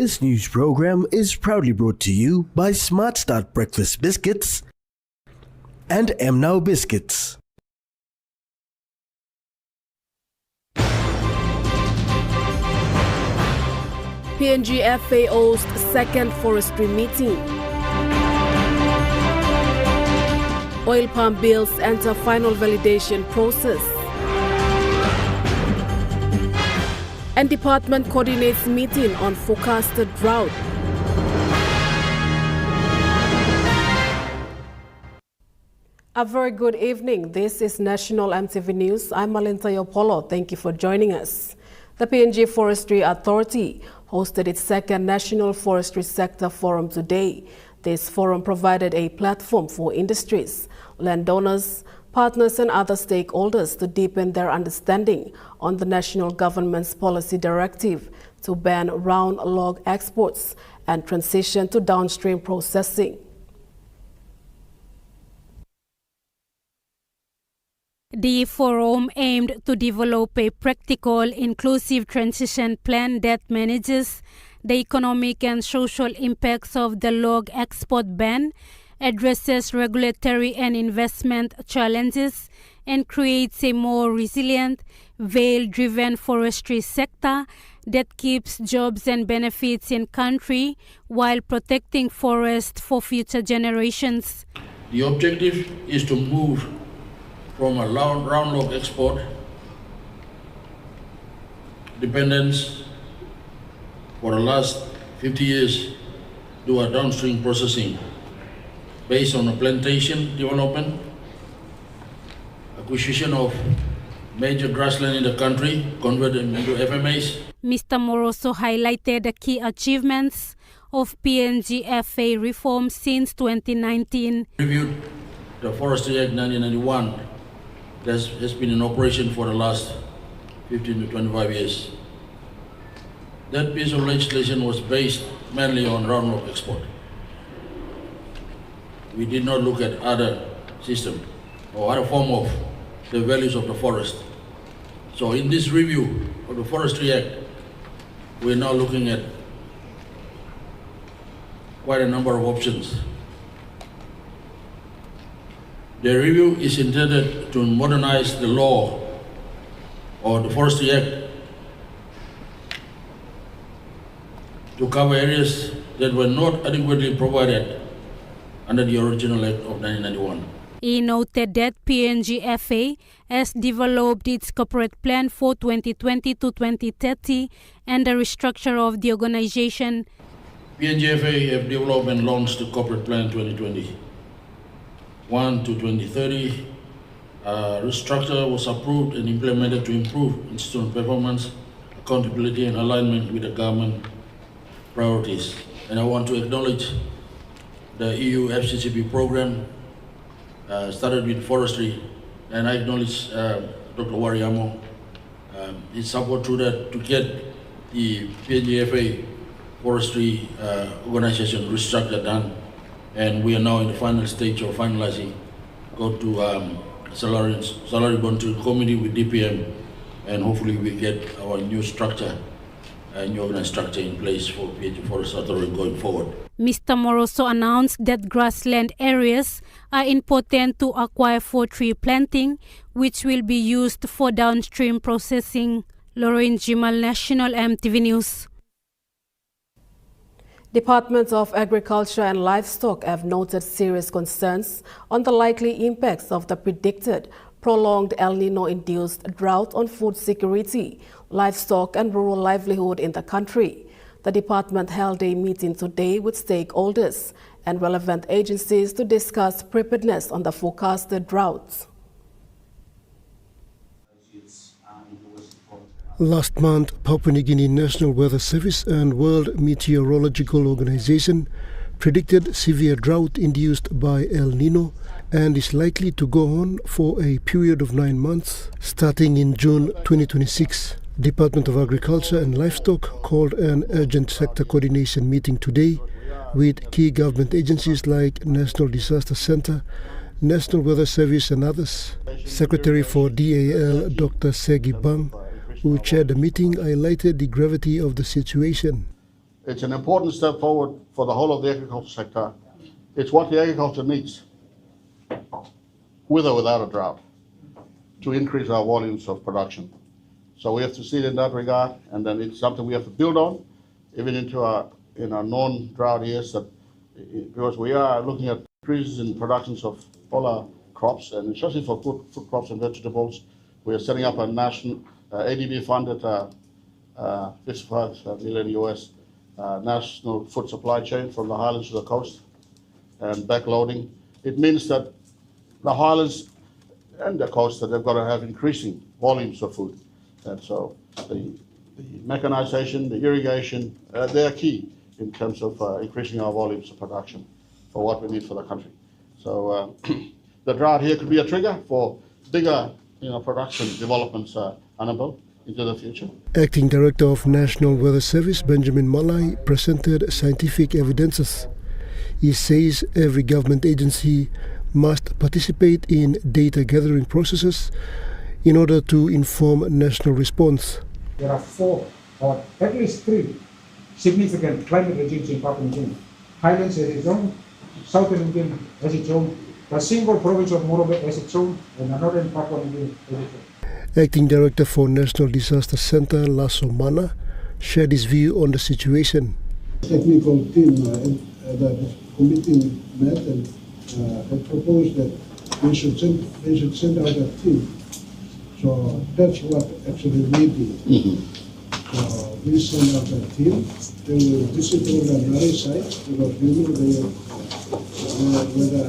This news program is proudly brought to you by Smart Start Breakfast Biscuits and Now Biscuits. PNG FAO's second forestry meeting. Oil palm bills enter final validation process. And department coordinates meeting on forecasted drought. A very good evening. This is National EMTV News. I'm Malinta Yopolo. Thank you for joining us. The PNG Forestry Authority hosted its second National Forestry Sector Forum today. This forum provided a platform for industries, landowners, partners and other stakeholders to deepen their understanding on the national government's policy directive to ban round log exports and transition to downstream processing. The forum aimed to develop a practical, inclusive transition plan that manages the economic and social impacts of the log export ban, addresses regulatory and investment challenges, and creates a more resilient, value-driven forestry sector that keeps jobs and benefits in country while protecting forests for future generations. The objective is to move from a round log export dependence for the last 50 years to a downstream processing based on a plantation development, acquisition of major grassland in the country, converted into FMAs. Mr. Moroso highlighted the key achievements of PNG FA reform since 2019. Reviewed the Forestry Act 1991 that has been in operation for the last 15 to 25 years. That piece of legislation was based mainly on round log export. We did not look at other system or other form of the values of the forest. So in this review of the Forestry Act, we're now looking at quite a number of options. The review is intended to modernize the law or the Forestry Act to cover areas that were not adequately provided under the original Act of 1991. He noted that PNG FA has developed its corporate plan for 2020 to 2030 and the restructure of the organization. PNG FA have developed and launched the corporate plan 2021 to 2030. Restructure was approved and implemented to improve institutional performance, accountability and alignment with the government priorities. And I want to acknowledge the EU FCCP program started with forestry, and I acknowledge Dr. Wariamo, his support to that to get the PNGFA forestry organization restructure done, and we are now in the final stage of finalizing, go to salary bond to committee with DPM, and hopefully we get our new structure, new organized structure in place for PNG Forest Authority going forward. Mr. Moroso announced that grassland areas are important to acquire for tree planting, which will be used for downstream processing. Lauren Jimal, National EMTV News. Departments of Agriculture and Livestock have noted serious concerns on the likely impacts of the predicted prolonged El Nino-induced drought on food security, livestock and rural livelihood in the country. The department held a meeting today with stakeholders and relevant agencies to discuss preparedness on the forecasted drought. Last month, Papua New Guinea National Weather Service and World Meteorological Organization predicted severe drought induced by El Nino and is likely to go on for a period of 9 months starting in June 2026. Department of Agriculture and Livestock called an urgent sector coordination meeting today with key government agencies like National Disaster Center, National Weather Service and others. Secretary for DAL, Dr. Segi Bang, who chaired the meeting, highlighted the gravity of the situation. It's an important step forward for the whole of the agriculture sector. It's what the agriculture needs, with or without a drought, to increase our volumes of production. So we have to see it in that regard, and then it's something we have to build on, even in our non-drought years, because we are looking at increases in productions of all our crops, and especially for food crops and vegetables. We are setting up a national ADB-funded $55 million US national food supply chain from the highlands to the coast, and backloading. It means that the highlands and the coast, that they've got to have increasing volumes of food. And so the mechanization, the irrigation, they're key in terms of increasing our volumes of production for what we need for the country. So the drought here could be a trigger for bigger production developments, Annabelle, into the future. Acting Director of National Weather Service, Benjamin Malai, presented scientific evidences. He says every government agency must participate in data gathering processes in order to inform national response. There are 4 or at least 3 significant climate regimes in Papua New Guinea. Highlands has its own, Southern New Guinea has its own, the single province of Morobe has its own, and the Northern Papua New Guinea has its own. Acting Director for National Disaster Center, Lasso Mana, shared his view on the situation. Technical team that committee met and had proposed that they should send out a team. So that's what actually we did. So we send out a team. They will visit all the Nari sites because we know where the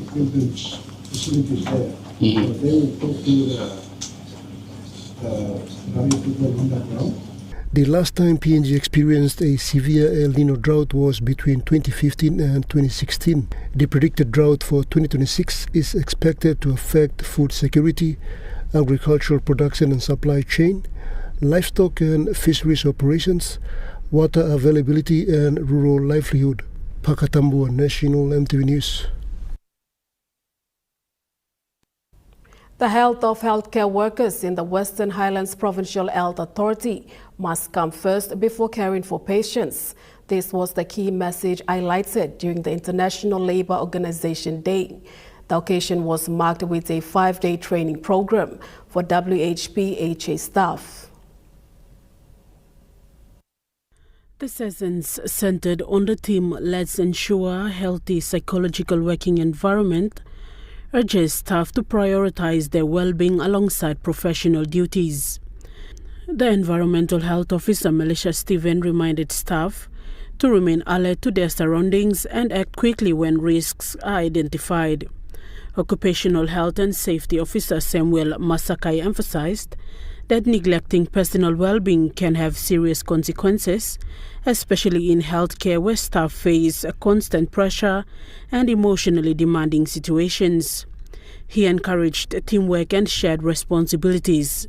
equipment facilities there. So they will talk to the Nari people on the ground. The last time PNG experienced a severe El Nino drought was between 2015 and 2016. The predicted drought for 2026 is expected to affect food security, agricultural production and supply chain, livestock and fisheries operations, water availability and rural livelihood. Pakatambua, National EMTV News. The health of healthcare workers in the Western Highlands Provincial Health Authority must come first before caring for patients. This was the key message highlighted during the International Labour Organization Day. The occasion was marked with a 5-day training program for WHP-HA staff. The sessions centered on the theme "Let's Ensure a Healthy Psychological Working Environment," urges staff to prioritize their well-being alongside professional duties. The Environmental Health Officer, Melisha Stephen, reminded staff to remain alert to their surroundings and act quickly when risks are identified. Occupational Health and Safety Officer Samuel Masakai emphasized that neglecting personal well-being can have serious consequences, especially in healthcare where staff face constant pressure and emotionally demanding situations. He encouraged teamwork and shared responsibilities.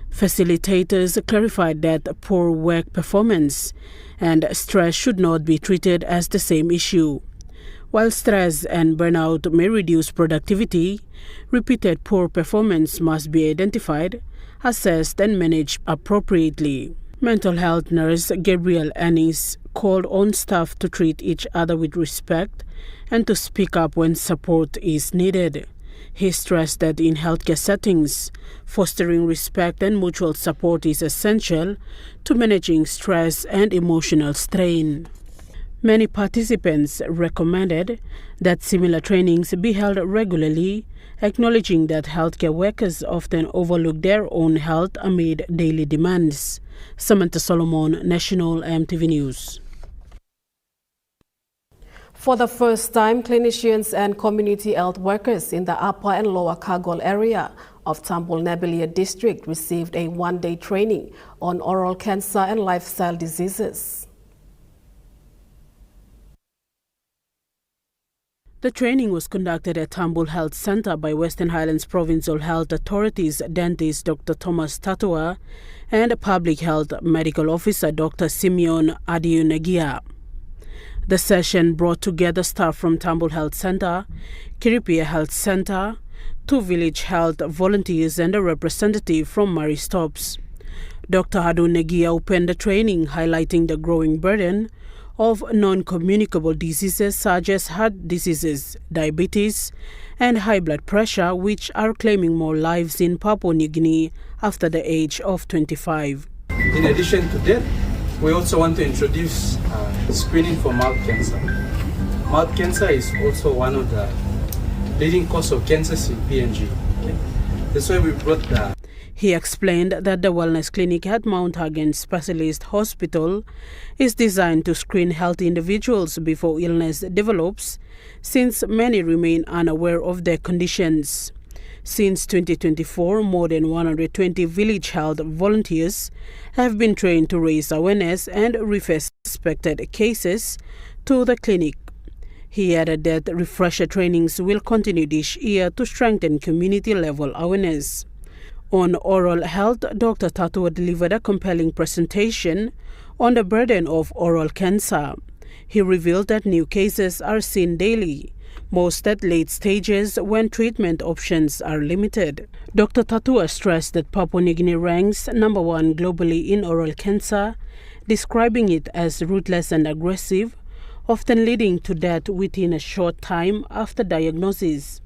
Facilitators clarified that poor work performance and stress should not be treated as the same issue. While stress and burnout may reduce productivity, repeated poor performance must be identified, assessed and managed appropriately. Mental health nurse Gabrielle Annis called on staff to treat each other with respect and to speak up when support is needed. He stressed that in healthcare settings, fostering respect and mutual support is essential to managing stress and emotional strain. Many participants recommended that similar trainings be held regularly, acknowledging that healthcare workers often overlook their own health amid daily demands. Samantha Solomon, National EMTV News. For the first time, clinicians and community health workers in the upper and lower Kagol area of Tambul Nebelia district received a 1-day training on oral cancer and lifestyle diseases. The training was conducted at Tambul Health Center by Western Highlands Provincial Health Authority's dentist Dr. Thomas Tatua and Public Health Medical Officer Dr. Simeon Adiunagia. The session brought together staff from Tambul Health Center, Kiripia Health Center, 2 village health volunteers and a representative from Maristops. Dr. Hadu Negia opened the training, highlighting the growing burden of non-communicable diseases such as heart diseases, diabetes, and high blood pressure, which are claiming more lives in Papua New Guinea after the age of 25. In addition to that, we also want to introduce screening for mouth cancer. Mouth cancer is also one of the leading cause of cancers in PNG. Okay? That's why we brought the... He explained that the wellness clinic at Mount Hagen Specialist Hospital is designed to screen healthy individuals before illness develops, since many remain unaware of their conditions. Since 2024, more than 120 village health volunteers have been trained to raise awareness and refer suspected cases to the clinic. He added that refresher trainings will continue this year to strengthen community-level awareness. On oral health, Dr. Tatua delivered a compelling presentation on the burden of oral cancer. He revealed that new cases are seen daily, most at late stages when treatment options are limited. Dr. Tatua stressed that Papua New Guinea ranks number 1 globally in oral cancer, describing it as ruthless and aggressive, often leading to death within a short time after diagnosis.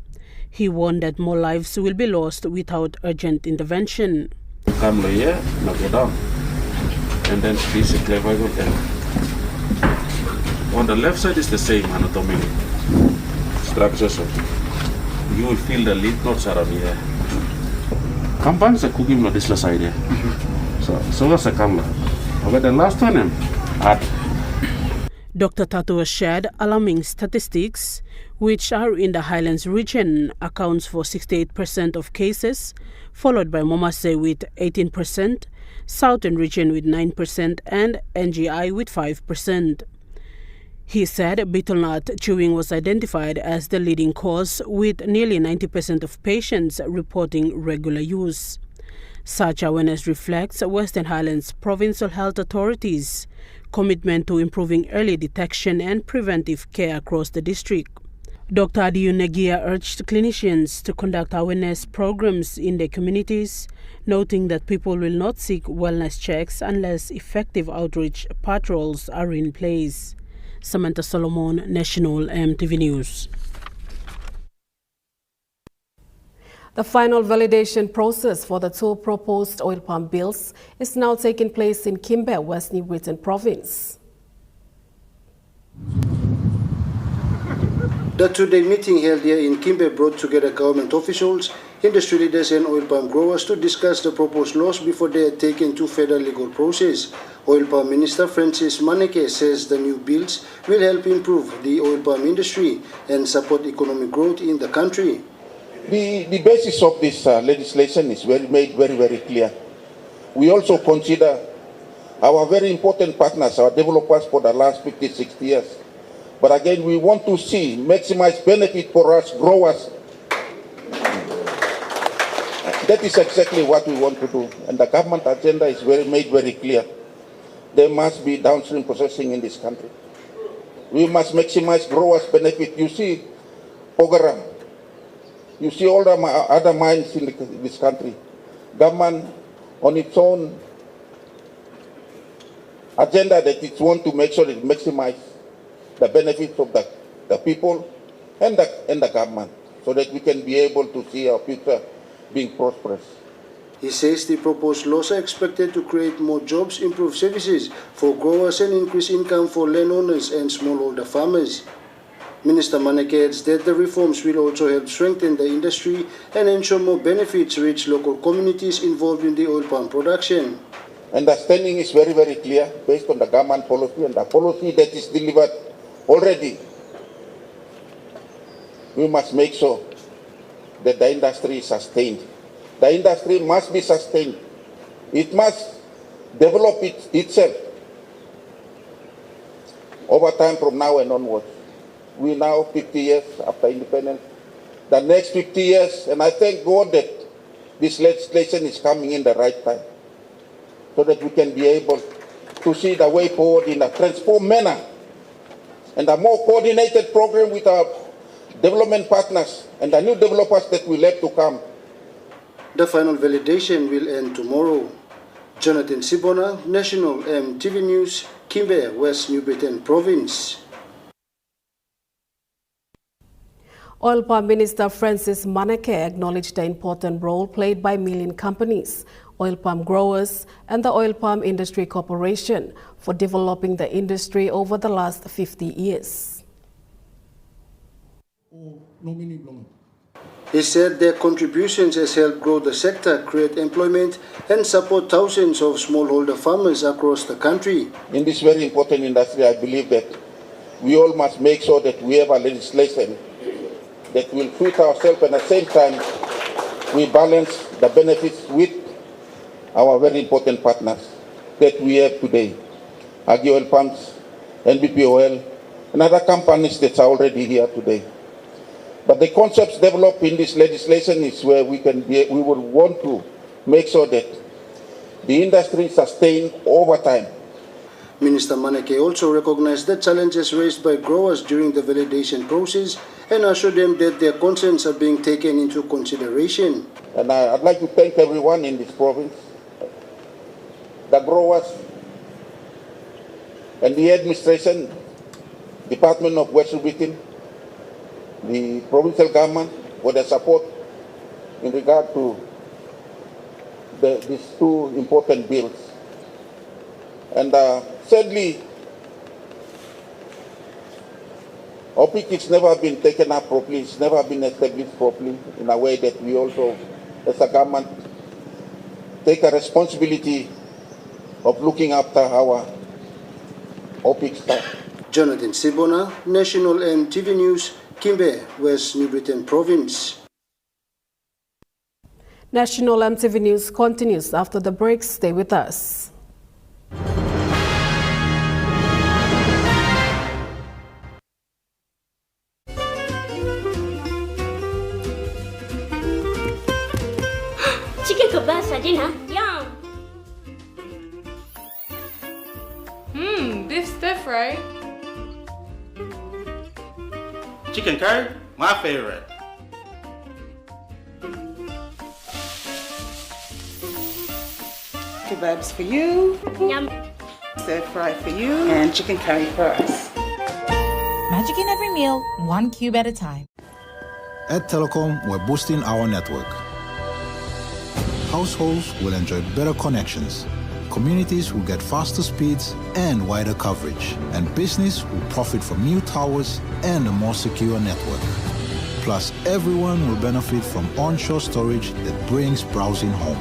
He warned that more lives will be lost without urgent intervention. Come here, now go down, and then basically on the left side is the same anatomical structure, so you will feel the lymph nodes around here. Kampang sa cooking on this side here. So sa kamla. Okay, the last one at Dr. Tatua shared alarming statistics, which are in the Highlands region, accounts for 68% of cases, followed by Momase with 18%, Southern region with 9%, and NGI with 5%. He said betel nut chewing was identified as the leading cause, with nearly 90% of patients reporting regular use. Such awareness reflects Western Highlands Provincial Health Authorities' commitment to improving early detection and preventive care across the district. Dr. Adiu Negia urged clinicians to conduct awareness programs in their communities, noting that people will not seek wellness checks unless effective outreach patrols are in place. Samantha Solomon, National EMTV News. The final validation process for the 2 proposed oil palm bills is now taking place in Kimbe, West New Britain Province. The two-day meeting held here in Kimbe brought together government officials, industry leaders and oil palm growers to discuss the proposed laws before they are taken to federal legal process. Oil palm Minister Francis Maneke says the new bills will help improve the oil palm industry and support economic growth in the country. The basis of this legislation is made very clear. We also consider our very important partners, our developers for the last 50-60 years. But again, we want to see maximize benefit for us growers. That is exactly what we want to do. And the government agenda is made very clear. There must be downstream processing in this country. We must maximize growers' benefit. You see, Pogara. You see all the other mines in this country. Government on its own agenda that it wants to make sure it maximizes the benefits of the people and the government so that we can be able to see our future being prosperous. He says the proposed laws are expected to create more jobs, improve services for growers and increase income for landowners and smallholder farmers. Minister Maneke adds that the reforms will also help strengthen the industry and ensure more benefits reach local communities involved in the oil palm production. Understanding is very clear based on the government policy and the policy that is delivered already. We must make sure that the industry is sustained. The industry must be sustained. It must develop itself over time from now and onwards. We now 50 years after independence. The next 50 years, and I thank God that this legislation is coming in the right time so that we can be able to see the way forward in a transformed manner and a more coordinated program with our development partners and the new developers that will have to come. The final validation will end tomorrow. Jonathan Sibona, National EMTV News, Kimbe, West New Britain Province. Oil Palm Minister Francis Maneke acknowledged the important role played by milling companies, oil palm growers, and the Oil Palm Industry Corporation for developing the industry over the last 50 years. He said their contributions has helped grow the sector, create employment, and support thousands of smallholder farmers across the country. In this very important industry, I believe that we all must make sure that we have a legislation that will suit ourselves, and at the same time, we balance the benefits with our very important partners that we have today, Agri Oil Palms, NBP Oil, and other companies that are already here today. But the concepts developed in this legislation is where we would want to make sure that the industry sustained over time. Minister Maneke also recognized the challenges raised by growers during the validation process and assured them that their concerns are being taken into consideration. And I'd like to thank everyone in this province, the growers, and the administration, Department of West Britain, the provincial government for their support in regard to these two important bills. And sadly, OPIC has never been taken up properly, it's never been established properly in a way that we also, as a government, take a responsibility of looking after our OPIC staff. Jonathan Sibona, National EMTV News, Kimbe, West New Britain Province. National EMTV News continues after the break. Stay with us. Chicken kebab for dinner. Yum. Beef stir fry. Chicken curry, my favorite. Kebabs for you. Yum. Stir fry for you. And chicken curry for us. Magic in every meal, 1 cube at a time. At Telecom, we're boosting our network. Households will enjoy better connections. Communities will get faster speeds and wider coverage. And business will profit from new towers and a more secure network. Plus, everyone will benefit from onshore storage that brings browsing home.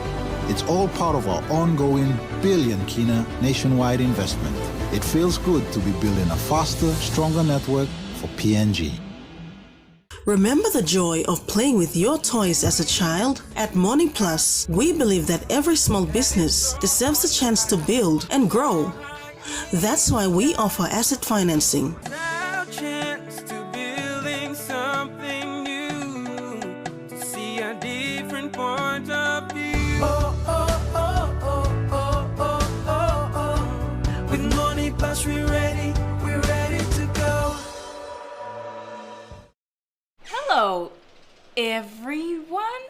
It's all part of our ongoing billion kina nationwide investment. It feels good to be building a faster, stronger network for PNG. Remember the joy of playing with your toys as a child? At Morning Plus, we believe that every small business deserves a chance to build and grow. That's why we offer asset financing. With Morning Plus, we're ready to go. Hello, everyone.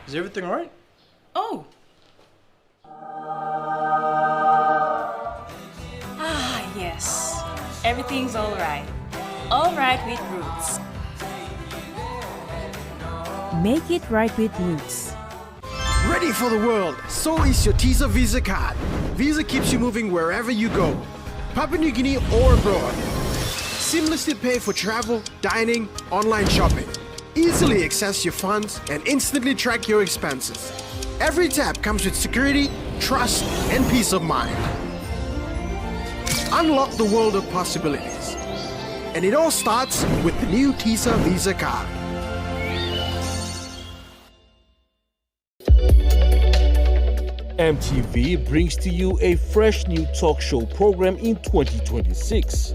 Is everything all right? Oh. Yes. Everything's all right. All right with Roots. Make it right with Roots. Ready for the world, so is your Teaser Visa card. Visa keeps you moving wherever you go, Papua New Guinea or abroad. Seamlessly pay for travel, dining, online shopping. Easily access your funds and instantly track your expenses. Every tap comes with security, trust, and peace of mind. Unlock the world of possibilities. And it all starts with the new Teaser Visa card. EMTV brings to you a fresh new talk show program in 2026.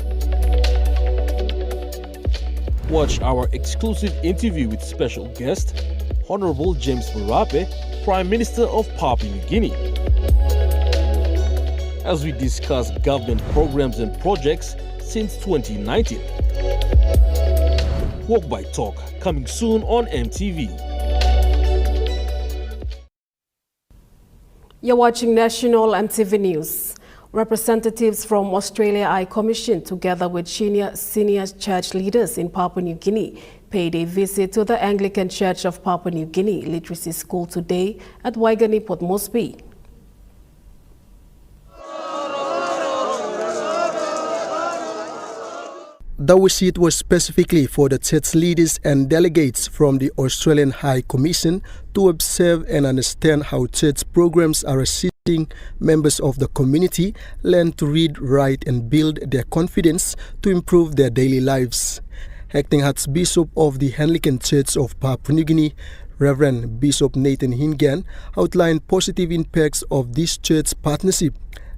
Watch our exclusive interview with special guest, Honorable James Marape, Prime Minister of Papua New Guinea. As we discuss government programs and projects since 2019. Walk by Talk, coming soon on EMTV. You're watching National EMTV News. Representatives from Australia High Commission, together with senior church leaders in Papua New Guinea, paid a visit to the Anglican Church of Papua New Guinea Literacy School today at Waigani, Port Moresby. The visit was specifically for the church leaders and delegates from the Australian High Commission to observe and understand how church programs are assisting members of the community learn to read, write and build their confidence to improve their daily lives. Acting Archbishop of the Anglican Church of Papua New Guinea, Reverend Bishop Nathan Hingan, outlined positive impacts of this church partnership.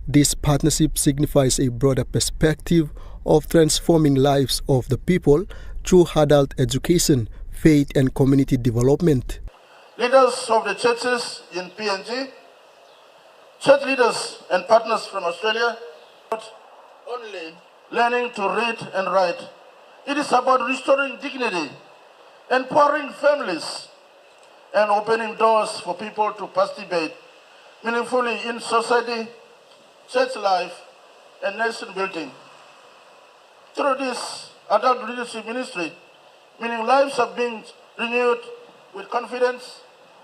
This partnership signifies a broader perspective of transforming lives of the people through adult education, faith and community development. Leaders of the churches in PNG, church leaders and partners from Australia, not only learning to read and write. It is about restoring dignity, empowering families, and opening doors for people to participate meaningfully in society, church life, and nation building. Through this adult leadership ministry, meaning lives are being renewed with confidence,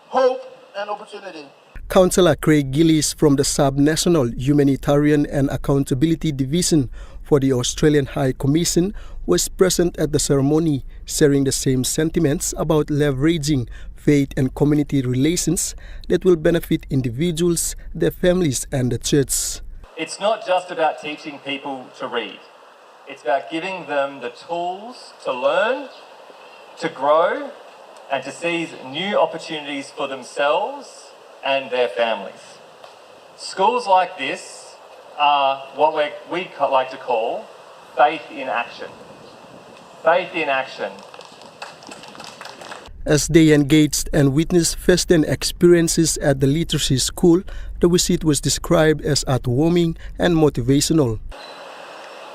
hope, and opportunity. Councillor Craig Gillies from the Sub-National Humanitarian and Accountability Division for the Australian High Commission was present at the ceremony, sharing the same sentiments about leveraging faith and community relations that will benefit individuals, their families, and the church. It's not just about teaching people to read. It's about giving them the tools to learn, to grow, and to seize new opportunities for themselves and their families. Schools like this are what we like to call faith in action. Faith in action. As they engaged and witnessed first-hand experiences at the literacy school, the visit was described as heartwarming and motivational.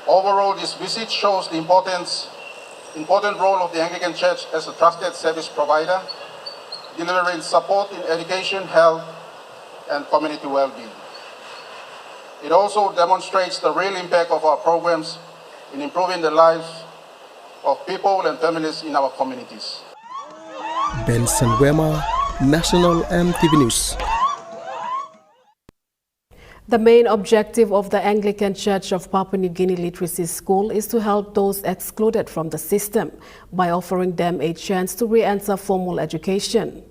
Overall, this visit shows the important role of the Anglican Church as a trusted service provider, delivering support in education, health, and community well-being. It also demonstrates the real impact of our programs in improving the lives of people and families in our communities. Benson Wema, National EMTV News. The main objective of the Anglican Church of Papua New Guinea Literacy School is to help those excluded from the system by offering them a chance to re-enter formal education.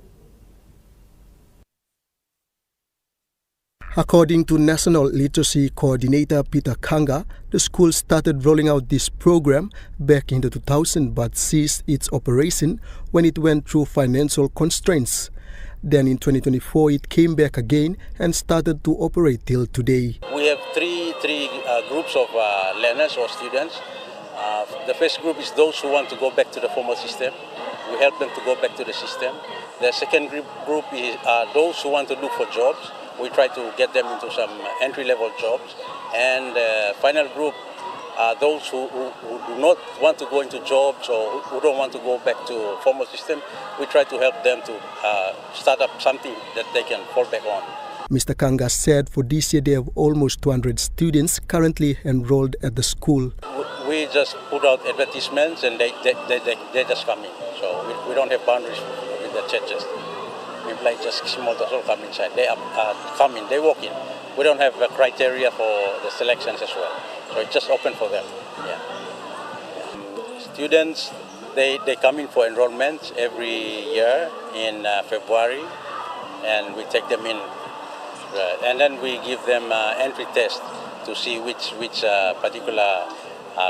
According to National Literacy Coordinator Peter Kanga, the school started rolling out this program back in the 2000s but ceased its operation when it went through financial constraints. Then in 2024, it came back again and started to operate till today. We have three groups of learners or students. The first group is those who want to go back to the formal system. We help them to go back to the system. The second group is those who want to look for jobs. We try to get them into some entry-level jobs. And the final group are those who do not want to go into jobs or who don't want to go back to formal system. We try to help them to start up something that they can fall back on. Mr. Kanga said for this year they have almost 200 students currently enrolled at the school. We just put out advertisements and they just come in. So we don't have boundaries with the churches. People like just small all come inside. They come in, they walk in. We don't have a criteria for the selections as well. So it's just open for them. Yeah. Students, they come in for enrollment every year in February, and we take them in. And then we give them entry test to see which particular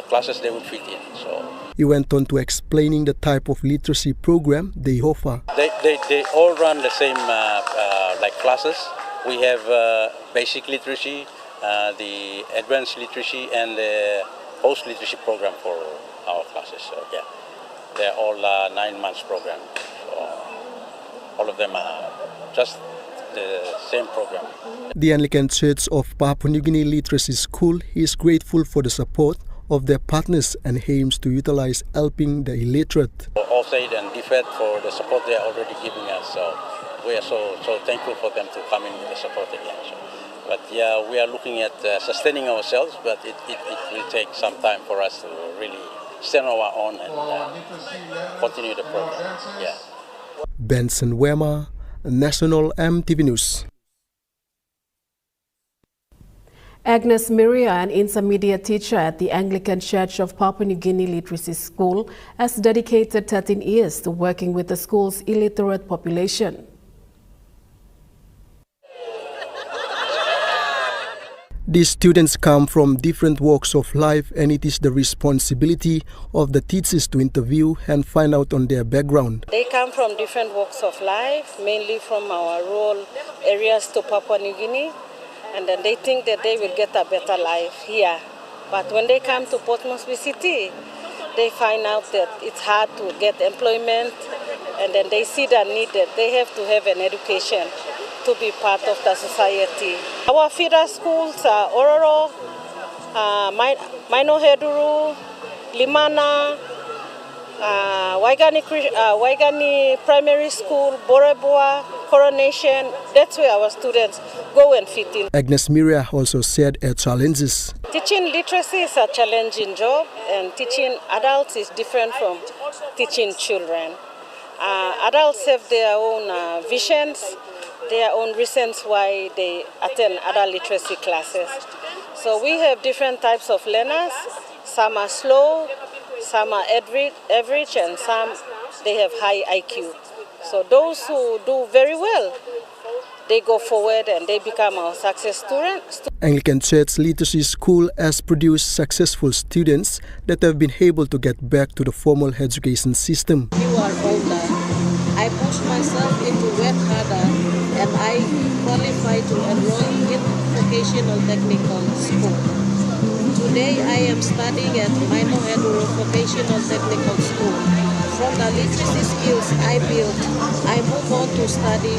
classes they would fit in. So he went on to explaining the type of literacy program they offer. They all run the same like classes. We have basic literacy, the advanced literacy, and the post literacy program for our classes. So yeah, they're all 9 months program. So all of them are just the same program. The Anglican Church of Papua New Guinea Literacy School is grateful for the support of their partners and aims to utilize helping the illiterate. Offside and DFED for the support they are already giving us. So we are so thankful for them to come in with the support again. So, but yeah, we are looking at sustaining ourselves, but it will take some time for us to really stand on our own and continue the program. Yeah. Benson Wema, National EMTV News. Agnes Miria, an intermediate teacher at the Anglican Church of Papua New Guinea Literacy School, has dedicated 13 years to working with the school's illiterate population. These students come from different walks of life, and it is the responsibility of the teachers to interview and find out on their background. They come from different walks of life, mainly from our rural areas to Papua New Guinea, and then they think that they will get a better life here. But when they come to Port Moresby City, they find out that it's hard to get employment, and then they see the need that they have to have an education to be part of the society. Our feeder schools are Ororo, Maino Heduru, Limana, Waigani Primary School, Borebua, Coronation. That's where our students go and fit in. Agnes Miria also said her challenges. Teaching literacy is a challenging job, and teaching adults is different from teaching children. Adults have their own visions, their own reasons why they attend adult literacy classes. So we have different types of learners. Some are slow, some are average, and some they have high IQ. So those who do very well, they go forward and they become our success students. Anglican Church Literacy School has produced successful students that have been able to get back to the formal education system. You are older. I pushed myself into work harder, and I qualified to enroll in vocational technical school. Today I am studying at Maino Heduru Vocational Technical School. From the literacy skills I built, I move on to study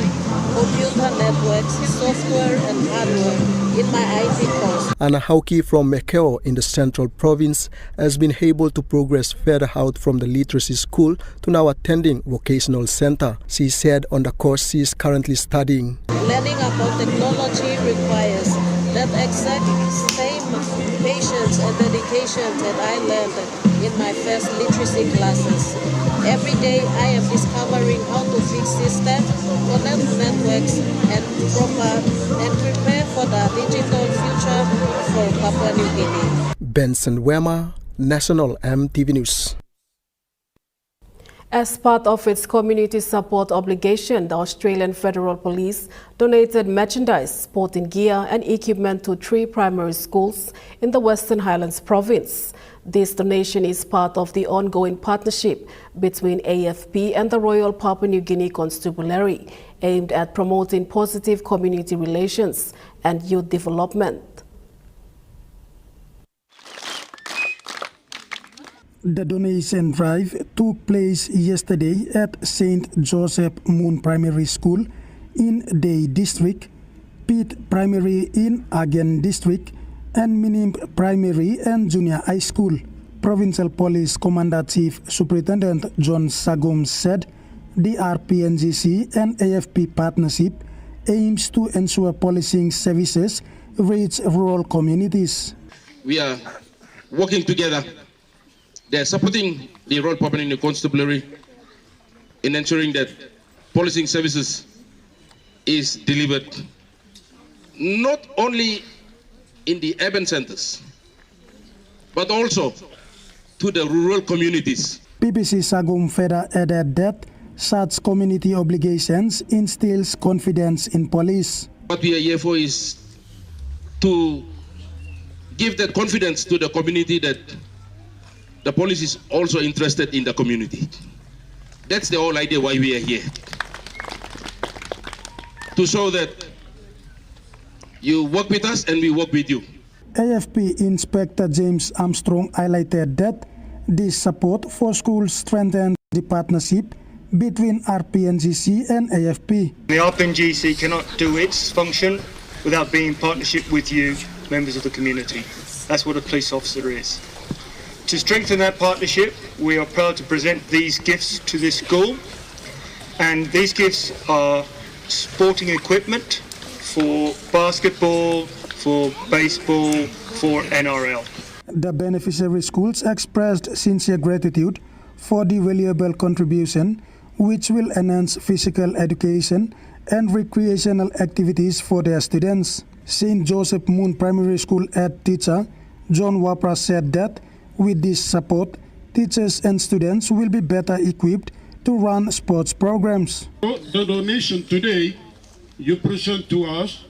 computer networks, software and hardware in my IT course. Anna Hauki from Mekeo in the Central Province has been able to progress further out from the literacy school to now attending vocational center. She said on the course she is currently studying. Learning about technology requires that exact same patience and dedication that I learned in my first literacy classes. Every day I am discovering how to fix systems, connect networks, and prepare for the digital future for Papua New Guinea. Benson Wema, National EMTV News. As part of its community support obligation, the Australian Federal Police donated merchandise, sporting gear and equipment to 3 primary schools in the Western Highlands province. This donation is part of the ongoing partnership between AFP and the Royal Papua New Guinea Constabulary, aimed at promoting positive community relations and youth development. The donation drive took place yesterday at St. Joseph Moon Primary School in Day District, Pitt Primary in Agen District, and Minim Primary and Junior High School. Provincial Police Commander Chief Superintendent John Sagum said the RPNGC and AFP partnership aims to ensure policing services reach rural communities. We are working together. They are supporting the Royal Papua New Guinea Constabulary in ensuring that policing services is delivered not only in the urban centers, but also to the rural communities. PPC Sagum further added that such community obligations instills confidence in police. What we are here for is to give that confidence to the community that the police is also interested in the community. That's the whole idea why we are here. To show that you work with us and we work with you. AFP Inspector James Armstrong highlighted that this support for schools strengthens the partnership between RPNGC and AFP. The RPNGC cannot do its function without being in partnership with you, members of the community. That's what a police officer is. To strengthen that partnership, we are proud to present these gifts to this school. And these gifts are sporting equipment for basketball, for baseball, for NRL. The beneficiary schools expressed sincere gratitude for the valuable contribution, which will enhance physical education and recreational activities for their students. St. Joseph Moon Primary School head teacher John Wapra said that with this support, teachers and students will be better equipped to run sports programs. The donation today you present to us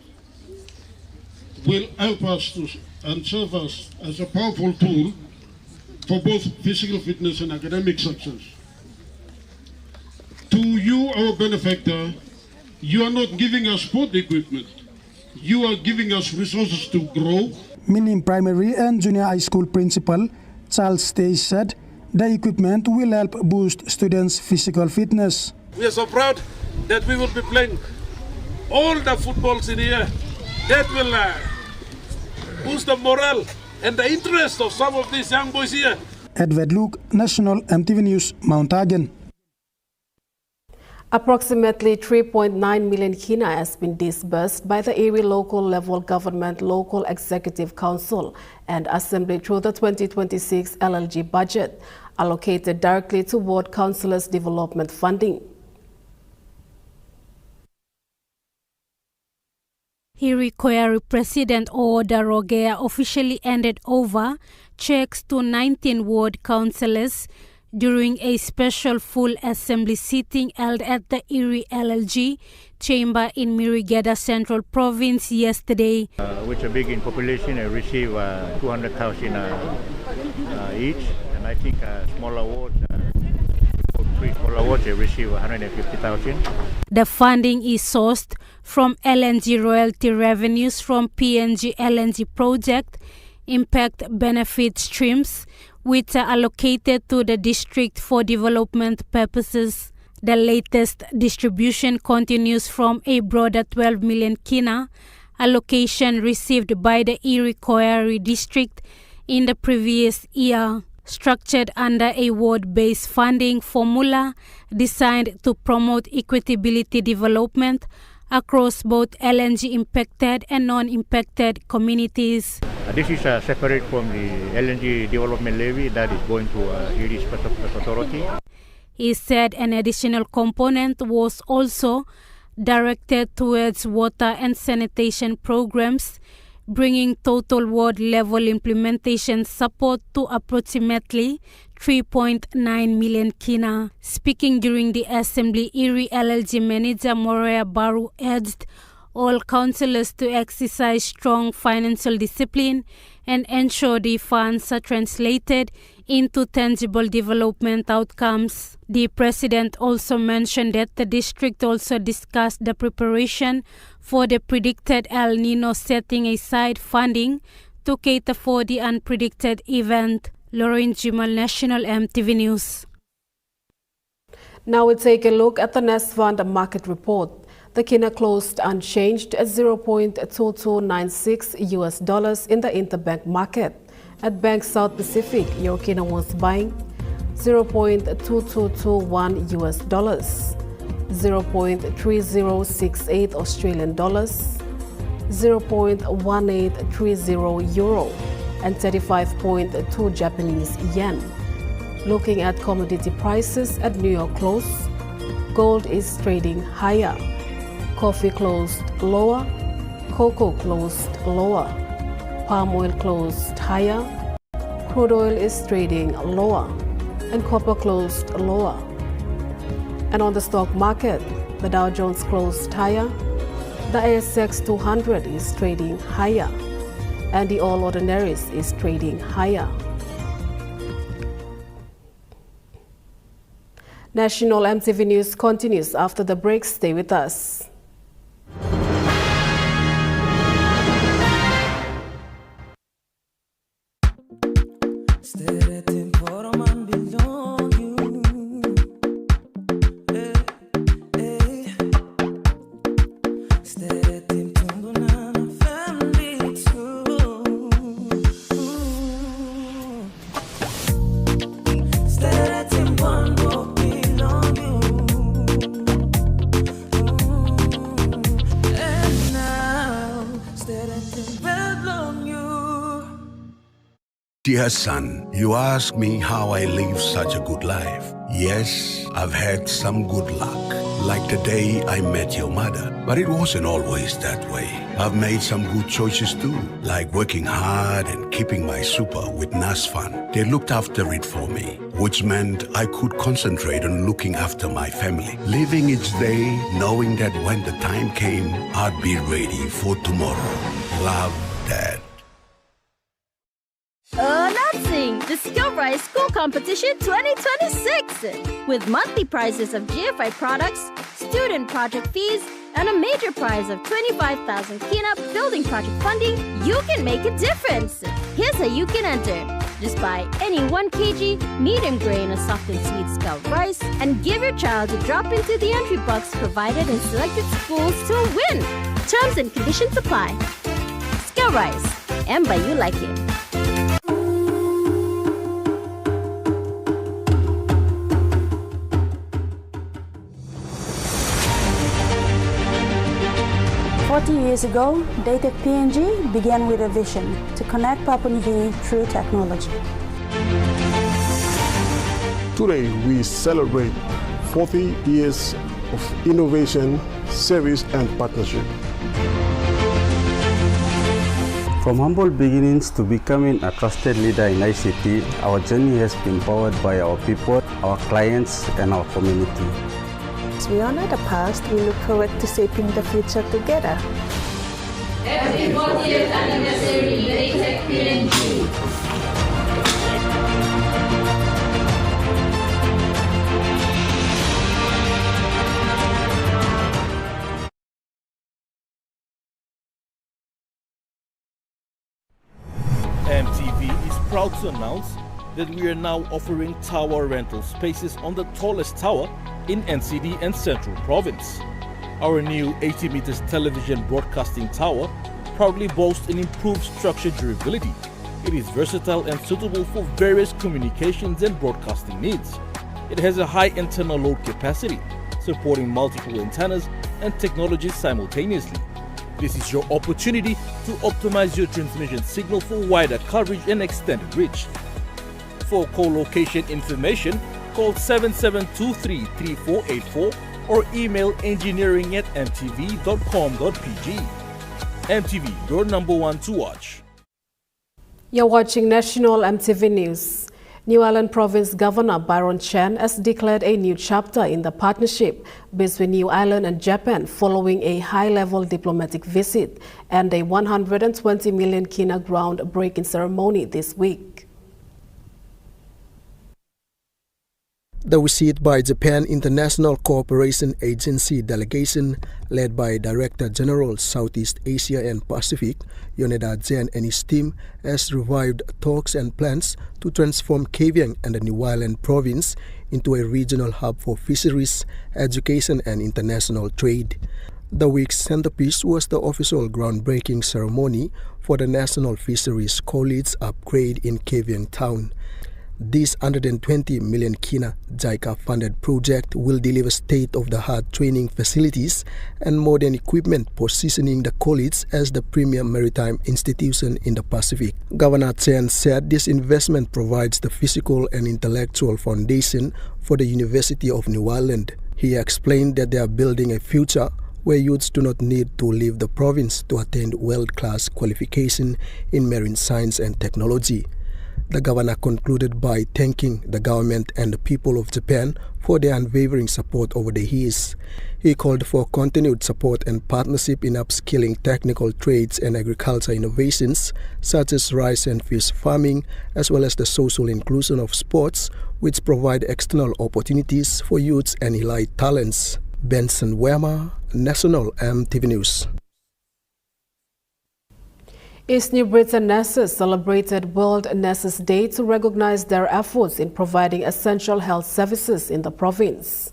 will help us and serve us as a powerful tool for both physical fitness and academic success. To you, our benefactor, you are not giving us sport equipment. You are giving us resources to grow. Minim Primary and Junior High School Principal Charles Stace said the equipment will help boost students' physical fitness. We are so proud that we will be playing all the footballs in here. That will boost the morale and the interest of some of these young boys here. Edward Luke, National EMTV News, Mount Hagen. Approximately 3.9 million kina has been disbursed by the Erie Local Level Government Local Executive Council and Assembly through the 2026 LLG budget, allocated directly toward councillors' development funding. Erie Koyari President Oda Rogea officially handed over checks to 19 ward councillors during a special full assembly sitting held at the Erie LLG chamber in Mirigeda Central Province yesterday. Which are big in population, receive 200,000 each, and I think smaller wards, 3 smaller wards, they receive 150,000. The funding is sourced from LNG royalty revenues from PNG LNG project impact benefit streams, which are allocated to the district for development purposes. The latest distribution continues from a broader 12 million kina allocation received by the Erie Koyari district in the previous year, structured under a ward-based funding formula designed to promote equitability development across both LNG impacted and non-impacted communities. This is separate from the LNG development levy that is going to Erie Special Authority. He said an additional component was also directed towards water and sanitation programs, bringing total ward level implementation support to approximately 3.9 million kina. Speaking during the assembly, Erie LLG manager Morea Baru urged all councillors to exercise strong financial discipline and ensure the funds are translated into tangible development outcomes. The president also mentioned that the district also discussed the preparation for the predicted El Nino, setting aside funding to cater for the unpredicted event. Lauren Jimal, National EMTV News. Now we take a look at the Nest Fund market report. The kina closed unchanged at $0.2296 in the interbank market. At Bank South Pacific, your kina was buying $0.2221 $0.3068 Australian dollars, $0.1830 euro, and 35.2 Japanese yen. Looking at commodity prices at New York close, gold is trading higher. Coffee closed lower, cocoa closed lower, palm oil closed higher, crude oil is trading lower, and copper closed lower. And on the stock market, the Dow Jones closed higher, the ASX 200 is trading higher, and the All Ordinaries is trading higher. National EMTV News continues after the break. Stay with us. Dear son, you ask me how I live such a good life. Yes, I've had some good luck, like the day I met your mother. But it wasn't always that way. I've made some good choices too, like working hard and keeping my super with NAS Fund. They looked after it for me, which meant I could concentrate on looking after my family. Living each day, knowing that when the time came, I'd be ready for tomorrow. Love, Dad. Announcing the Skill Rise School Competition 2026 with monthly prizes of GFI products, student project fees, and a major prize of 25,000 Kina building project funding. You can make a difference. Here's how you can enter. Just buy any 1 kg medium grain or soft and sweet Scout rice and give your child a drop into the entry box provided in selected schools to win. Terms and conditions apply. Skill Rise, and by you like it. Years ago, Japan-PNG began with a vision to connect Papua New Guinea through technology. Today, we celebrate 40 years of innovation, service, and partnership. From humble beginnings to becoming a trusted leader in ICT, our journey has been powered by our people, our clients, and our community. As we honor the past, we look forward to shaping the future together. Happy 40th anniversary, Japan-PNG. EMTV is proud to announce that we are now offering tower rental spaces on the tallest tower in NCD and Central Province. Our new 80 meters television broadcasting tower proudly boasts an improved structure durability. It is versatile and suitable for various communications and broadcasting needs. It has a high internal load capacity, supporting multiple antennas and technologies simultaneously. This is your opportunity to optimize your transmission signal for wider coverage and extended reach. For co-location information, call 7723-3484 or email engineering@mtv.com.pg. MTV, your number one to watch. You're watching National MTV News. New Ireland Province Governor Byron Chen has declared a new chapter in the partnership between New Ireland and Japan following a high-level diplomatic visit and a 120 million Kina groundbreaking ceremony this week. The visit by Japan International Cooperation Agency delegation, led by Director General Southeast Asia and Pacific, Yoneda Jen and his team, has revived talks and plans to transform Kavieng and the New Ireland province into a regional hub for fisheries, education and international trade. The week's centerpiece was the official groundbreaking ceremony for the National Fisheries College upgrade in Kavieng Town. This 120 million Kina JICA-funded project will deliver state-of-the-art training facilities and modern equipment, positioning the college as the premier maritime institution in the Pacific. Governor Chen said this investment provides the physical and intellectual foundation for the University of New Ireland. He explained that they are building a future where youths do not need to leave the province to attain world-class qualification in marine science and technology. The governor concluded by thanking the government and the people of Japan for their unwavering support over the years. He called for continued support and partnership in upskilling technical trades and agriculture innovations such as rice and fish farming, as well as the social inclusion of sports, which provide external opportunities for youths and elite talents. Benson Wema, National MTV News. East New Britain nurses celebrated World Nurses Day to recognize their efforts in providing essential health services in the province.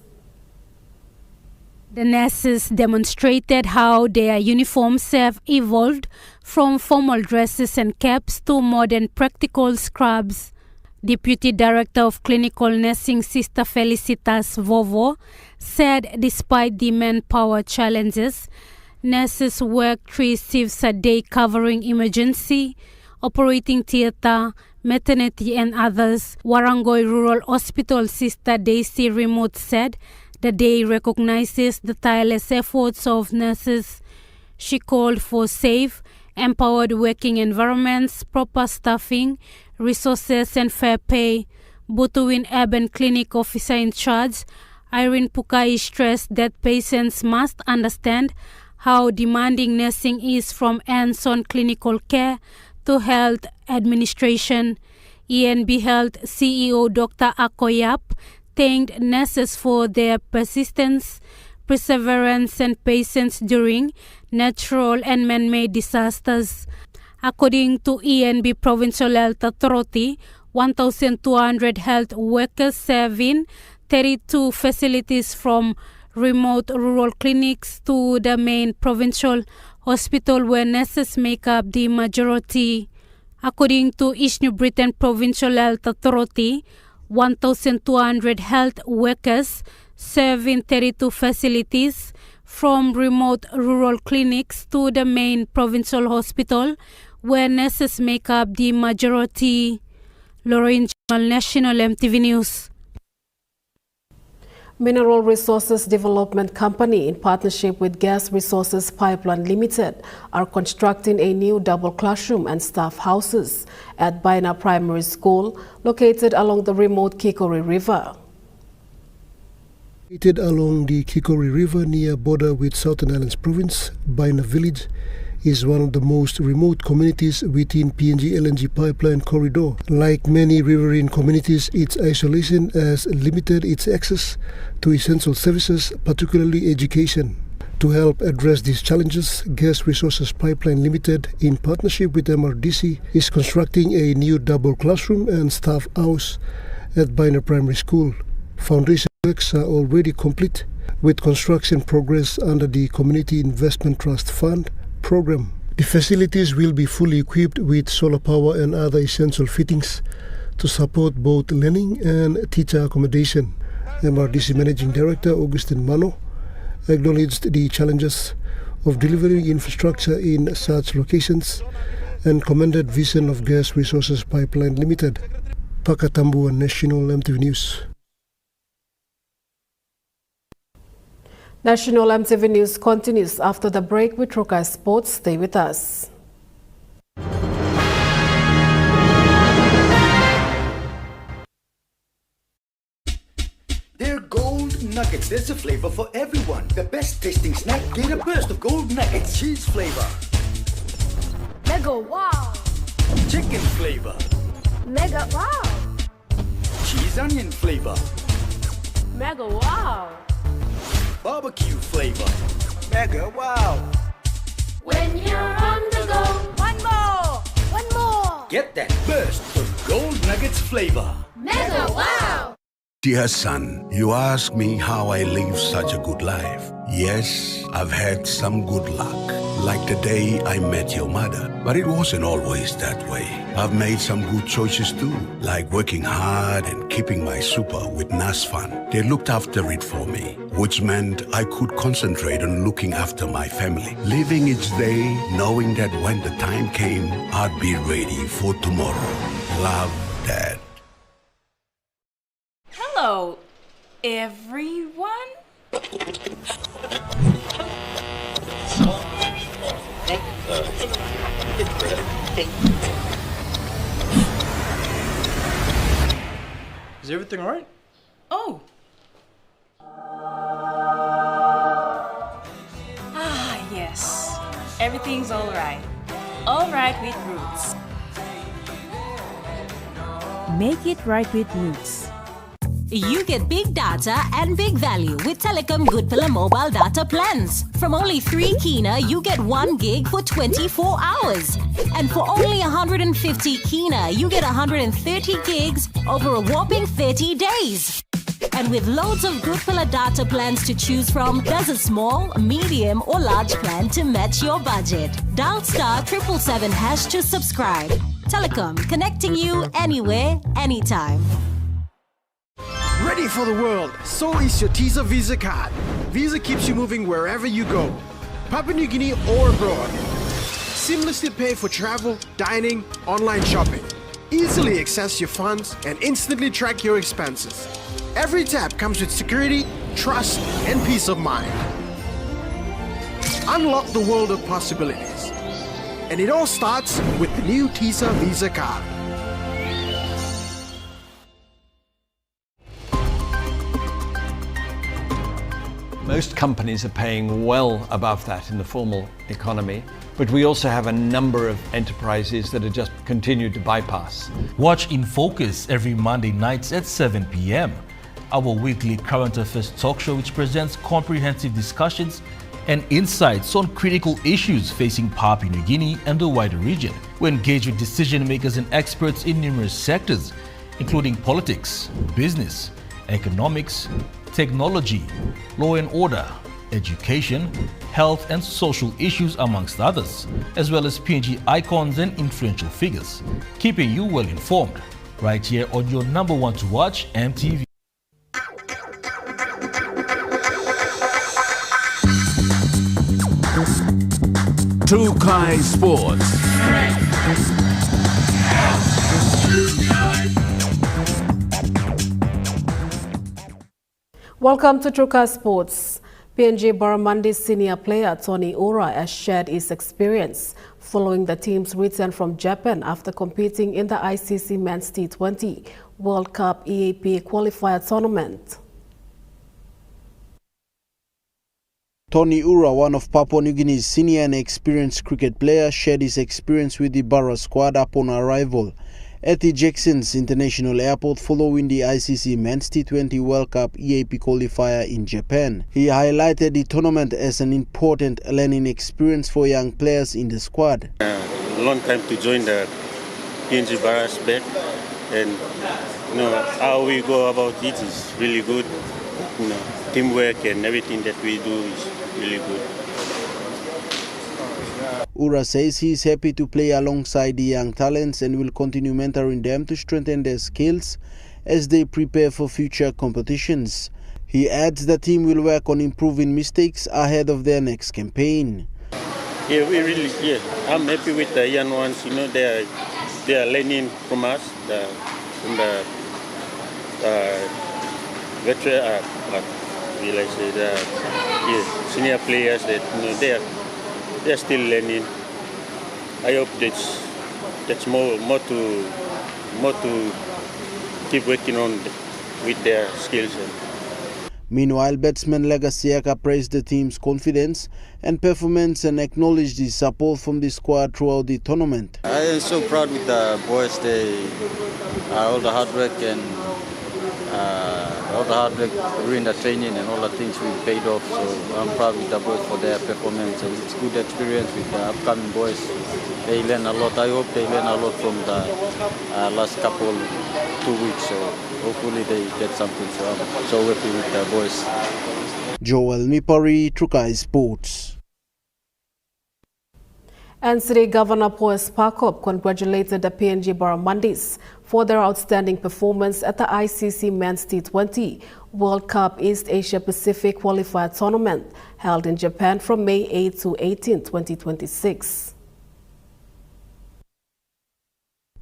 The nurses demonstrated how their uniforms have evolved from formal dresses and caps to modern practical scrubs. Deputy Director of Clinical Nursing Sister Felicitas Vovo said despite the manpower challenges, nurses work 3 shifts a day covering emergency, operating theatre, maternity and others. Warangoi Rural Hospital Sister Daisy Remote said the day recognizes the tireless efforts of nurses. She called for safe, empowered working environments, proper staffing, resources and fair pay. Butuwin Urban Clinic Officer in charge, Irene Pukai, stressed that patients must understand how demanding nursing is, from hands-on clinical care to health administration. ENB Health CEO Dr. Akoyap thanked nurses for their persistence, perseverance and patience during natural and man-made disasters. According to ENB Provincial Health Authority, 1,200 health workers serve in 32 facilities, from remote rural clinics to the main provincial hospital, where nurses make up the majority. According to East New Britain Provincial Health Authority, 1,200 health workers serve in 32 facilities, from remote rural clinics to the main provincial hospital, where nurses make up the majority. Lorraine Jamal, National MTV News. Mineral Resources Development Company, in partnership with Gas Resources Pipeline Limited, are constructing a new double classroom and staff houses at Baina Primary School, located along the remote Kikori River. Located along the Kikori River near border with Southern Islands Province, Baina Village is one of the most remote communities within PNG LNG pipeline corridor. Like many riverine communities, its isolation has limited its access to essential services, particularly education. To help address these challenges, Gas Resources Pipeline Limited, in partnership with MRDC, is constructing a new double classroom and staff house at Baina Primary School. Foundation works are already complete, with construction progress under the Community Investment Trust Fund program. The facilities will be fully equipped with solar power and other essential fittings to support both learning and teacher accommodation. MRDC Managing Director Augustin Mano acknowledged the challenges of delivering infrastructure in such locations and commended vision of Gas Resources Pipeline Limited. Pakatambu, National MTV News. National MTV News continues after the break with Rokai Sports. Stay with us. They're gold nuggets. There's a flavor for everyone. The best tasting snack. Get a burst of gold nuggets. Cheese flavor. Mega wow. Chicken flavor. Mega wow. Cheese onion flavor. Mega wow. Barbecue flavor. Mega wow. When you're on the go, one more. One more. Get that burst of gold nuggets flavor. Mega wow. Dear son, you ask me how I live such a good life. Yes, I've had some good luck, like the day I met your mother. But it wasn't always that way. I've made some good choices too, like working hard and keeping my super with NASFAN. They looked after it for me, which meant I could concentrate on looking after my family, living each day knowing that when the time came, I'd be ready for tomorrow. Love, Dad. Hello, everyone. Is everything all right? Oh. Yes. Everything's all right. All right with Roots. Make it right with Roots. You get big data and big value with Telecom Goodpilla mobile data plans. From only 3 Kina, you get 1 gig for 24 hours. And for only 150 Kina, you get 130 gigs over a whopping 30 days. And with loads of Goodpilla data plans to choose from, there's a small, medium or large plan to match your budget. Dial *777# to subscribe. Telecom, connecting you anywhere, anytime. Ready for the world, so is your Tisa Visa card. Visa keeps you moving wherever you go, Papua New Guinea or abroad. Seamlessly pay for travel, dining, online shopping. Easily access your funds and instantly track your expenses. Every tap comes with security, trust, and peace of mind. Unlock the world of possibilities. And it all starts with the new TISA Visa card. Most companies are paying well above that in the formal economy, but we also have a number of enterprises that are just continued to bypass. Watch In Focus every Monday nights at 7 p.m. Our weekly current affairs talk show, which presents comprehensive discussions and insights on critical issues facing Papua New Guinea and the wider region. We engage with decision makers and experts in numerous sectors, including politics, business, economics, technology, law and order, education, health and social issues amongst others, as well as PNG icons and influential figures, keeping you well informed, right here on your number one to watch, EMTV. Trukai Sports. Welcome to Trukai Sports. PNG Barramundi senior player Tony Ura has shared his experience following the team's return from Japan after competing in the ICC Men's T20 World Cup EAP qualifier tournament. Tony Ura, one of Papua New Guinea's senior and experienced cricket players, shared his experience with the Barra squad upon arrival at the Jackson's International Airport following the ICC Men's T20 World Cup EAP qualifier in Japan. He highlighted the tournament as an important learning experience for young players in the squad. Long time to join the PNG Barra back, and how we go about it is really good. Teamwork and everything that we do is really good. Ura says he is happy to play alongside the young talents and will continue mentoring them to strengthen their skills as they prepare for future competitions. He adds the team will work on improving mistakes ahead of their next campaign. I'm happy with the young ones. They are learning from us, from the veteran, senior players that they are still learning. I hope that's more to keep working on with their skills. Meanwhile, batsman Legasiaka praised the team's confidence and performance and acknowledged his support from the squad throughout the tournament. I am so proud with the boys. They all the hard work and during the training and all the things we paid off. So I'm proud with the boys for their performance, and it's good experience with the upcoming boys. They learn a lot. I hope they learn a lot from the last 2 weeks. So hopefully they get something. So I'm so happy with the boys. Joel Mipari, Trukai Sports. And City Governor Poes Pakop congratulated the PNG Barramundis for their outstanding performance at the ICC Men's T20 World Cup East Asia Pacific Qualifier Tournament held in Japan from May 8 to 18, 2026.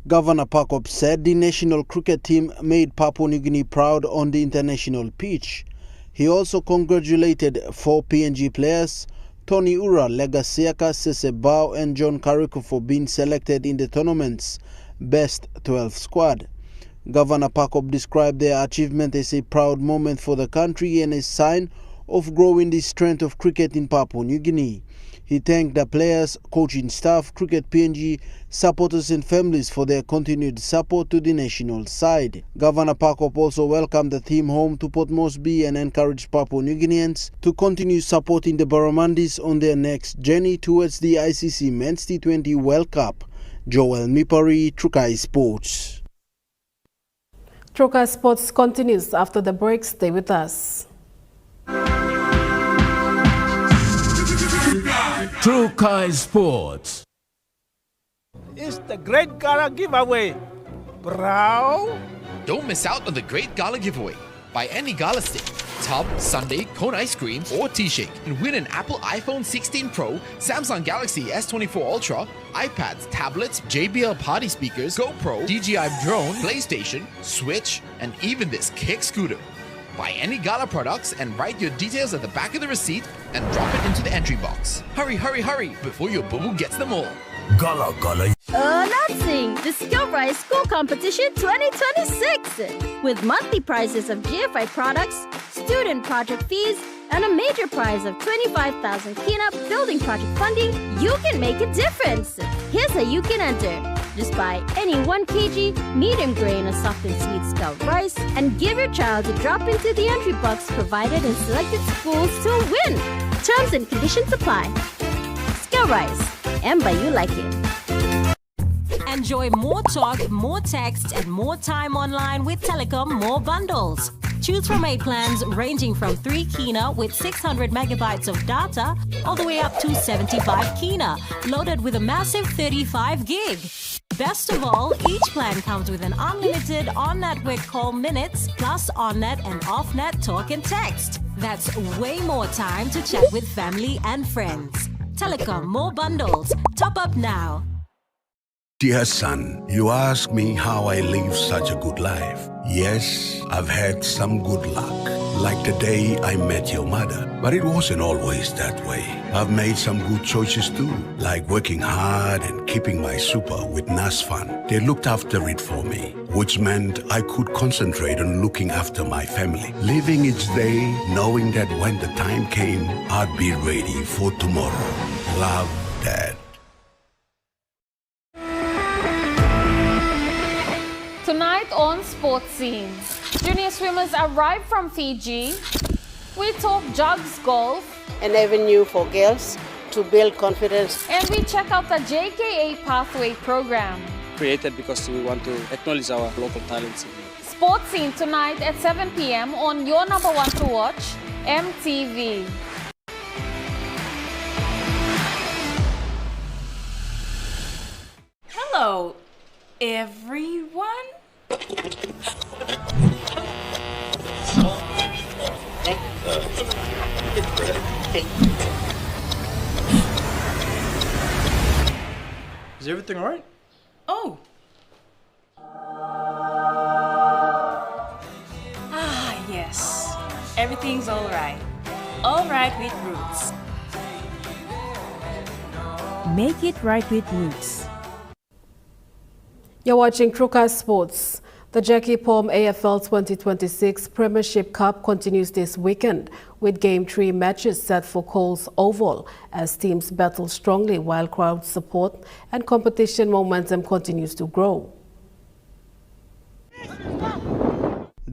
Governor Pakop said the national cricket team made Papua New Guinea proud on the international pitch. He also congratulated 4 PNG players, Tony Ura, Legasiaka, Sesebao and John Kariku, for being selected in the tournament's best 12 squad. Governor Pakop described their achievement as a proud moment for the country and a sign of growing the strength of cricket in Papua New Guinea. He thanked the players, coaching staff, Cricket PNG, supporters and families for their continued support to the national side. Governor Pakop also welcomed the team home to Port Moresby and encouraged Papua New Guineans to continue supporting the Barramundis on their next journey towards the ICC Men's T20 World Cup. Joel Mipari, Trukai Sports. Trukai Sports continues after the break. Stay with us. Trukai Sports. It's the Great Gala Giveaway, bro. Don't miss out on the Great Gala Giveaway. Buy any gala stick, tub, sundae, cone ice cream, or T-shake and win an Apple iPhone 16 Pro, Samsung Galaxy S24 Ultra, iPads, tablets, JBL party speakers, GoPro, DJI drone, PlayStation, Switch, and even this kick scooter. Buy any Gala products and write your details at the back of the receipt and drop it into the entry box. Hurry, hurry, hurry before your boo-boo gets them all. Gala Gala. Announcing the Skill Rise School Competition 2026 with monthly prizes of GFI products, student project fees, and a major prize of 25,000 Kina building project funding. You can make a difference. Here's how you can enter. Just buy any 1 kg medium grain or soft and sweet Scout rice and give your child a drop into the entry box provided in selected schools to win. Terms and conditions apply. Skill Rise. And by you like it. Enjoy more talk, more text, and more time online with Telecom More Bundles. Choose from 8 plans ranging from 3 Kina with 600 megabytes of data all the way up to 75 Kina, loaded with a massive 35 gig. Best of all, each plan comes with an unlimited on-network call minutes plus on-net and off-net talk and text. That's way more time to chat with family and friends. Telecom More Bundles. Top up now. Dear son, you ask me how I live such a good life. Yes, I've had some good luck, like the day I met your mother. But it wasn't always that way. I've made some good choices too, like working hard and keeping my super with NASFAN. They looked after it for me, which meant I could concentrate on looking after my family, living each day knowing that when the time came, I'd be ready for tomorrow. Love, Dad. Tonight on Sports Scene, junior swimmers arrive from Fiji. We talk jugs golf. An avenue for girls to build confidence. And we check out the JKA Pathway program. Created because we want to acknowledge our local talents. Sports Scene tonight at 7 p.m. on your number one to watch, EMTV. Hello, everyone. Is everything all right? Oh. Yes. Everything's all right. All right with Roots. Make it right with Roots. You're watching Trukai Sports. The Jackie Palm AFL 2026 Premiership Cup continues this weekend with Game 3 matches set for Coles Oval as teams battle strongly while crowd support and competition momentum continues to grow.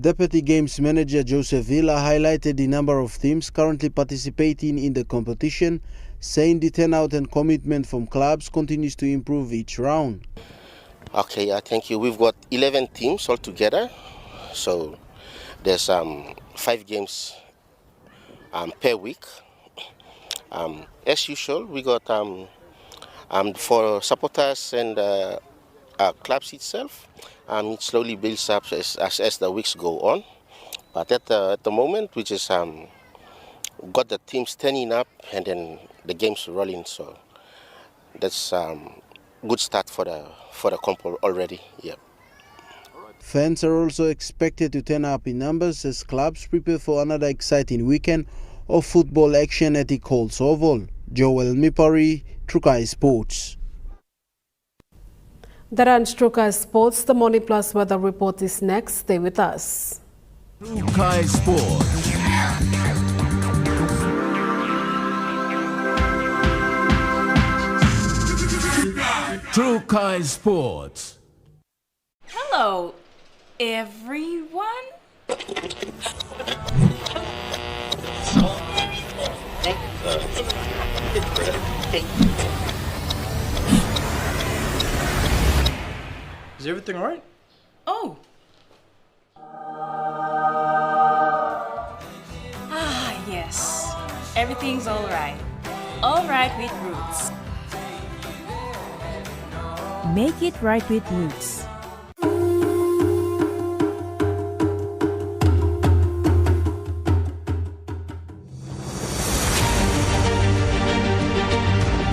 Deputy Games Manager Joseph Villa highlighted the number of teams currently participating in the competition, saying the turnout and commitment from clubs continues to improve each round. Okay, thank you. We've got 11 teams altogether, so there's 5 games per week. As usual, we got for supporters and clubs itself. It slowly builds up as the weeks go on. But at the moment, we just got the teams turning up and then the games rolling. So that's good start for the comp already. Yeah. Fans are also expected to turn up in numbers as clubs prepare for another exciting weekend of football action at the Coles Oval. Joel Mipari, Trukai Sports. That ends Trukai Sports. The Morning Plus weather report is next. Stay with us. Trukai Sports. Trukai Sports. Hello, everyone. Is everything all right? Oh. Yes. Everything's all right. All right with Roots. Make it right with Roots.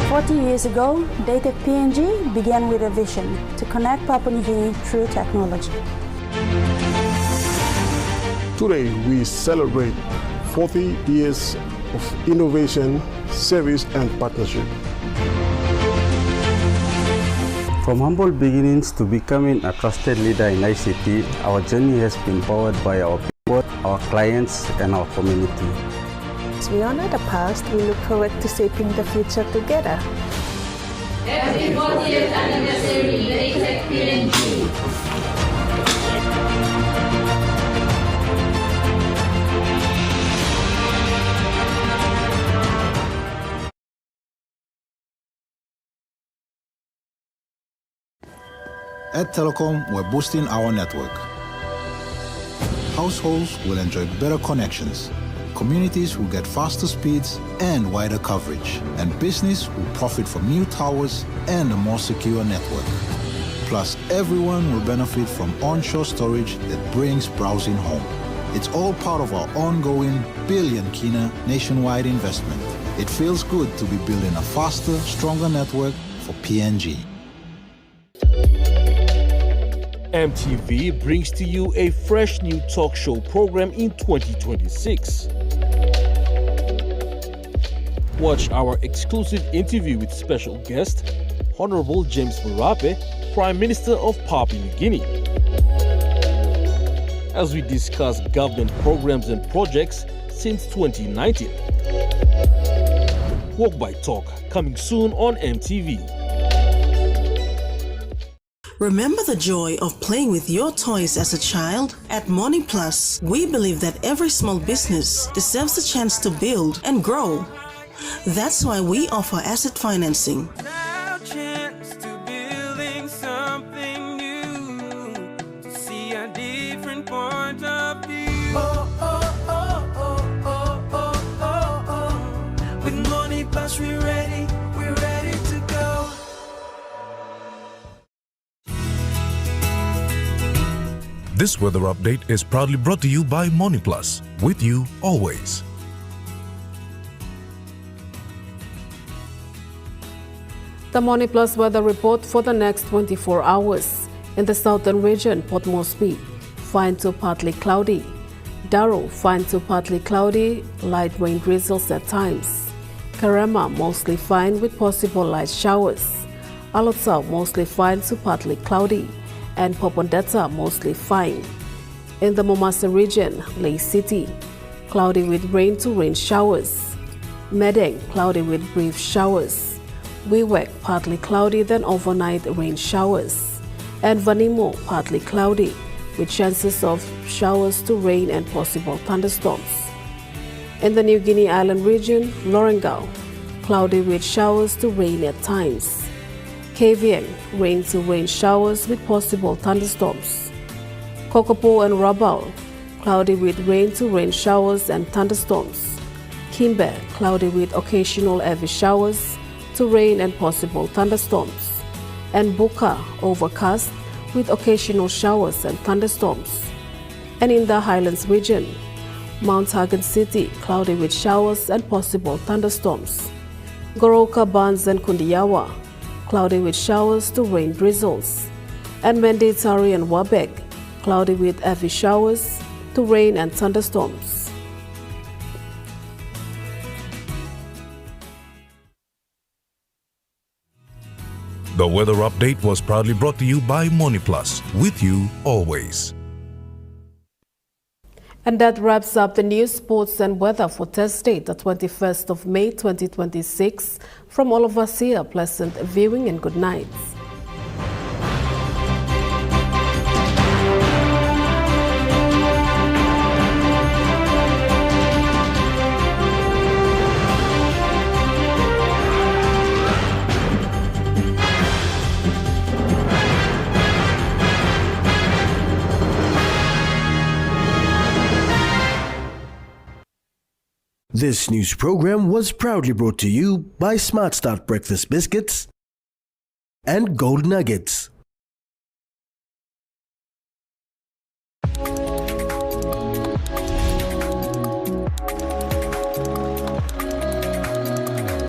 40 years ago, Japan-PNG began with a vision to connect Papua New Guinea through technology. Today, we celebrate 40 years of innovation, service, and partnership. From humble beginnings to becoming a trusted leader in ICT, our journey has been powered by our people, our clients, and our community. As we honor the past, we look forward to shaping the future together. Happy 40th anniversary, Japan-PNG. At Telecom, we're boosting our network. Households will enjoy better connections. Communities will get faster speeds and wider coverage. And business will profit from new towers and a more secure network. Plus, everyone will benefit from onshore storage that brings browsing home. It's all part of our ongoing billion kina nationwide investment. It feels good to be building a faster, stronger network for PNG. EMTV brings to you a fresh new talk show program in 2026. Watch our exclusive interview with special guest, Honorable James Marape, Prime Minister of Papua New Guinea, as we discuss government programs and projects since 2019. Walk by Talk, coming soon on EMTV. Remember the joy of playing with your toys as a child? At Money Plus, we believe that every small business deserves a chance to build and grow. That's why we offer asset financing. With Money Plus, we're ready to go. This weather update is proudly brought to you by Money Plus, with you always. The Money Plus weather report for the next 24 hours. In the southern region, Port Moresby, fine to partly cloudy. Drought, fine to partly cloudy, light rain drizzles at times. Karama, mostly fine with possible light showers. Alotau, mostly fine to partly cloudy. And Popondetta, mostly fine. In the Momasa region, Lay City, cloudy with rain to rain showers. Medeng, cloudy with brief showers. Wewak, partly cloudy, then overnight rain showers. And Vanimo, partly cloudy, with chances of showers to rain and possible thunderstorms. In the New Guinea Island region, Lorengau, cloudy with showers to rain at times. Kavieng, rain to rain showers with possible thunderstorms. Kokopo and Rabaul, cloudy with rain to rain showers and thunderstorms. Kimbe, cloudy with occasional heavy showers to rain and possible thunderstorms. And Buka, overcast with occasional showers and thunderstorms. And in the Highlands region, Mount Hagen City, cloudy with showers and possible thunderstorms. Goroka, Barnes and Kundiawa, cloudy with showers to rain drizzles. And Menditari and Wabeg, cloudy with heavy showers to rain and thunderstorms. The weather update was proudly brought to you by Money Plus, with you always. And that wraps up the news, sports and weather for Thursday, the 21st of May 2026. From all of us here, pleasant viewing and good night. This news program was proudly brought to you by Smart Start Breakfast Biscuits and Gold Nuggets.